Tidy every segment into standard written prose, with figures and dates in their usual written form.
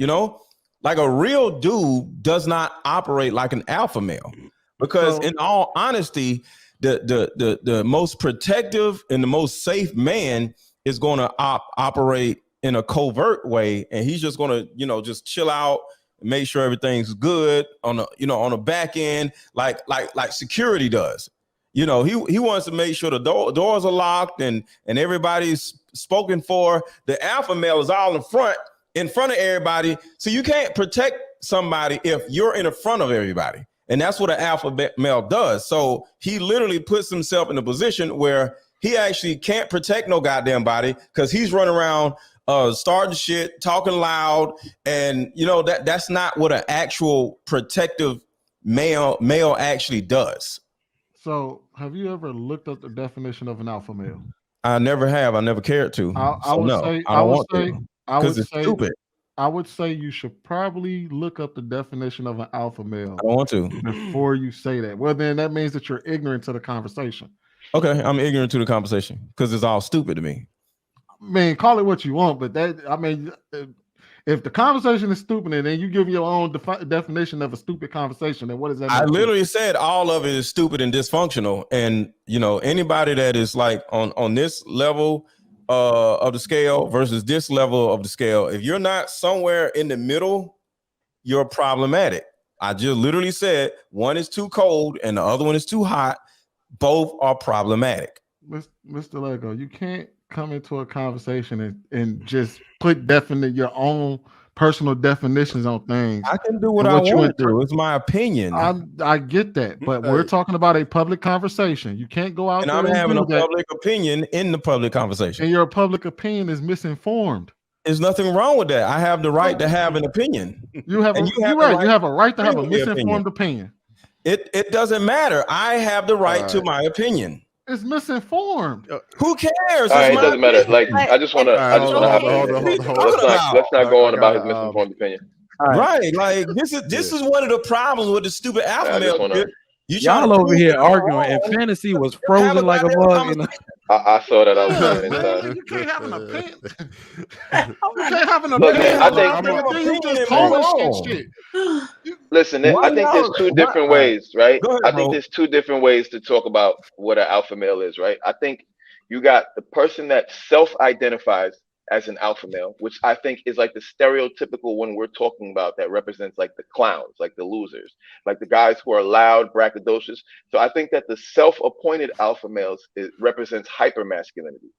You know, like a real dude does not operate like an alpha male, because in all honesty, the most protective and the most safe man is going to operate in a covert way, and he's just going to just chill out, make sure everything's good on the back end, like security does. He wants to make sure the doors are locked and everybody's spoken for. The alpha male is all in front of everybody, so you can't protect somebody if you're in the front of everybody, and that's what an alpha male does. So he literally puts himself in a position where he actually can't protect no goddamn body, because he's running around starting shit, talking loud, and that's not what an actual protective male actually does. So have you ever looked up the definition of an alpha male? I never have. I never cared to. I would say because it's stupid. I would say you should probably look up the definition of an alpha male. I don't want to. Before you say that. Well, then that means that you're ignorant to the conversation. Okay, I'm ignorant to the conversation because it's all stupid to me. Man, call it what you want, but if the conversation is stupid and then you give your own definition of a stupid conversation, then what does that mean? I literally said all of it is stupid and dysfunctional. And anybody that is like on this level of the scale versus this level of the scale, if you're not somewhere in the middle, you're problematic. I just literally said one is too cold and the other one is too hot. Both are problematic. Mr. Lego, you can't come into a conversation and just put your own personal definitions on things. I can do what I want to do. It's my opinion. I get that, but we're talking about a public conversation. You can't go out and there I'm and having a public opinion in the public conversation. And your public opinion is misinformed. There's nothing wrong with that. I have the right to have an opinion. You have a right to have a misinformed opinion. It doesn't matter. I have the right to my opinion. It's misinformed. Who cares? All right, it doesn't matter. Like, I just want to have. Let's not go on about his misinformed opinion. Right, like this is one of the problems with the stupid alpha male. Y'all over here arguing, and fantasy was frozen like a bug. I saw that. I was you can't have an opinion. You can't have an opinion. I think. Listen, I think there's two different ways, right? I think there's two different ways to talk about what an alpha male is, right? I think you got the person that self-identifies as an alpha male, which I think is like the stereotypical one we're talking about that represents like the clowns, like the losers, like the guys who are loud, braggadocious. So I think that the self-appointed alpha males represents hyper masculinity,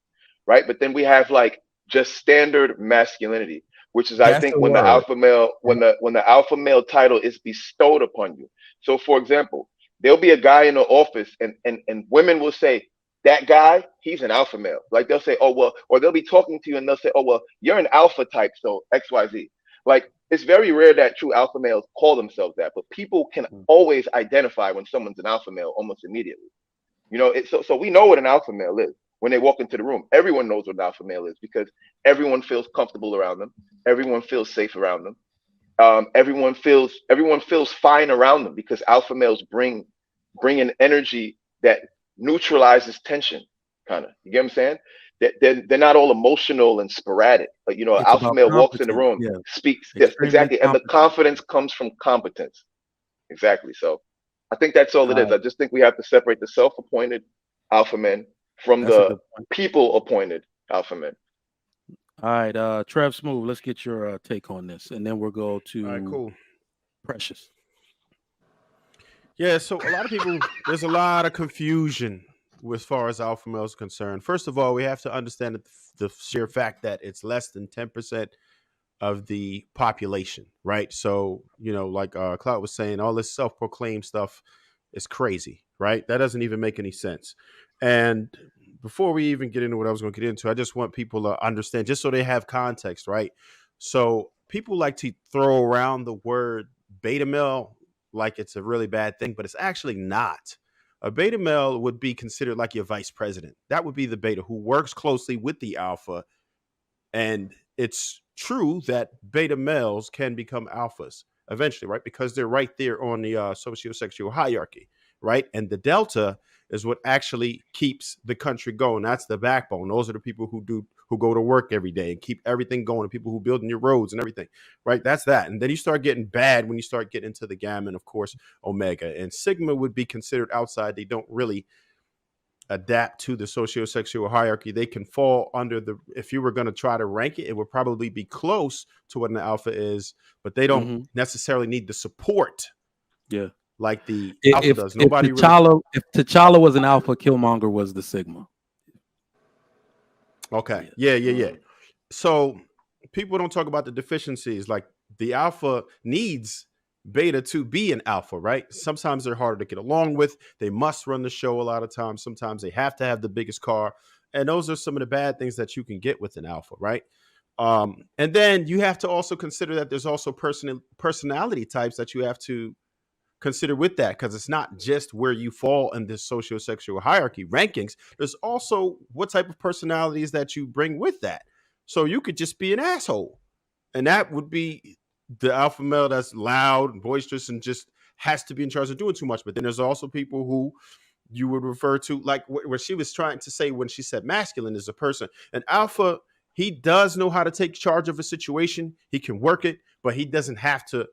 right? But then we have like just standard masculinity, which is I think when the alpha male, when the alpha male title is bestowed upon you. So for example, there'll be a guy in the office and women will say, that guy, he's an alpha male. Like they'll say, oh, well, or they'll be talking to you and they'll say, oh, well, you're an alpha type, so XYZ. Like it's very rare that true alpha males call themselves that, but people can always identify when someone's an alpha male almost immediately. So we know what an alpha male is when they walk into the room. Everyone knows what an alpha male is because everyone feels comfortable around them. Everyone feels safe around them. Everyone feels fine around them because alpha males bring an energy that neutralizes tension, kind of. You get what I'm saying? They're not all emotional and sporadic. But an alpha male walks in the room, speaks. Yes, exactly. And the confidence comes from competence. Exactly. So I think that's all it is. I just think we have to separate the self-appointed alpha men from the people-appointed alpha men. All right, Trev Smooth, let's get your take on this, and then we'll go to Precious. Yeah, so a lot of people, there's a lot of confusion as far as alpha males are concerned. First of all, we have to understand the sheer fact that it's less than 10% of the population, right? So, like Cloud was saying, all this self-proclaimed stuff is crazy, right? That doesn't even make any sense. And before we even get into what I was going to get into, I just want people to understand, just so they have context, right? So people like to throw around the word beta male like it's a really bad thing, but it's actually not. A beta male would be considered like your vice president. That would be the beta who works closely with the alpha. And it's true that beta males can become alphas eventually, right? Because they're right there on the sociosexual hierarchy, right? And the delta is what actually keeps the country going. That's the backbone. Those are the people who who go to work every day and keep everything going, and people who building your roads and everything, right? That's that. And then you start getting bad when you start getting into the gamma, and of course, Omega. And Sigma would be considered outside. They don't really adapt to the socio-sexual hierarchy. They can fall under the, if you were going to try to rank it, it would probably be close to what an alpha is, but they don't necessarily need the support. Yeah. Like the alpha does. Nobody if T'Challa was an alpha, Killmonger was the Sigma. Okay. Yeah. So people don't talk about the deficiencies. Like the alpha needs beta to be an alpha, right? Sometimes they're harder to get along with. They must run the show a lot of times. Sometimes they have to have the biggest car. And those are some of the bad things that you can get with an alpha, right? And then you have to also consider that there's also personality types that you have to consider with that, because it's not just where you fall in this socio-sexual hierarchy rankings. There's also what type of personalities that you bring with that. So you could just be an asshole, and that would be the alpha male that's loud and boisterous and just has to be in charge of doing too much. But then there's also people who you would refer to, like what she was trying to say when she said masculine is a person. An alpha, he does know how to take charge of a situation. He can work it, but he doesn't have to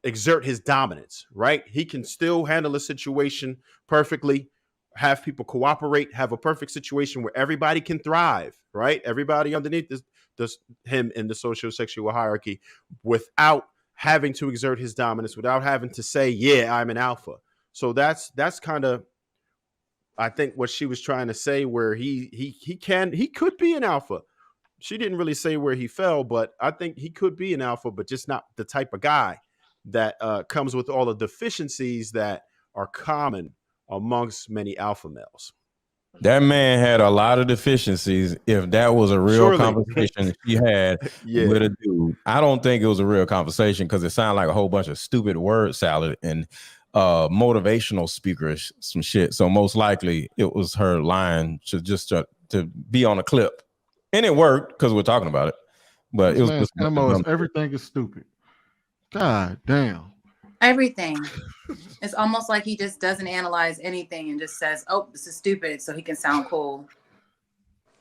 exert his dominance, right? He can still handle a situation perfectly, have people cooperate, have a perfect situation where everybody can thrive, right? Everybody underneath this him in the socio-sexual hierarchy without having to exert his dominance, without having to say, yeah, I'm an alpha. So that's kind of, I think, what she was trying to say, where he could be an alpha. She didn't really say where he fell, but I think he could be an alpha, but just not the type of guy that comes with all the deficiencies that are common amongst many alpha males. That man had a lot of deficiencies. If that was a real conversation she had with a dude, I don't think it was a real conversation, because it sounded like a whole bunch of stupid word salad and motivational speakers, some shit. So most likely it was her lying to be on a clip, and it worked because we're talking about it. But this it was man's MO is everything is stupid. God damn. Everything. It's almost like he just doesn't analyze anything and just says, "Oh, this is stupid," so he can sound cool.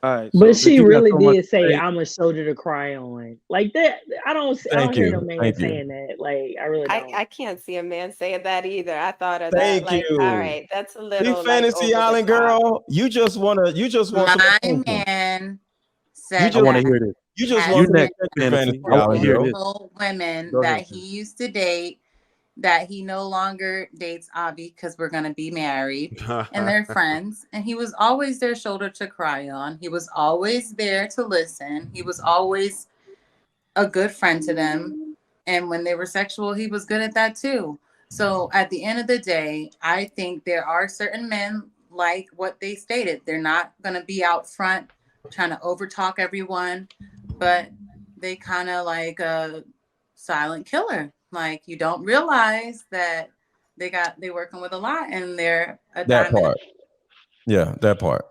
All right, but she really did say, "I'm a shoulder to cry on." Like that, I don't hear no man saying that. Like, I really don't. I can't see a man saying that either. I thought of that. Like, all right, that's a little like, Fantasy Island girl. You just want my man said, I want to hear this. You just want to Fantasy Island girl. Women that he used to date, that he no longer dates Avi because we're going to be married, and they're friends. And he was always their shoulder to cry on. He was always there to listen. He was always a good friend to them. And when they were sexual, he was good at that too. So at the end of the day, I think there are certain men, like what they stated, they're not going to be out front trying to overtalk everyone, but they kind of like a silent killer. Like, you don't realize that they working with a lot, and they're a that diamond. part. Yeah, that part.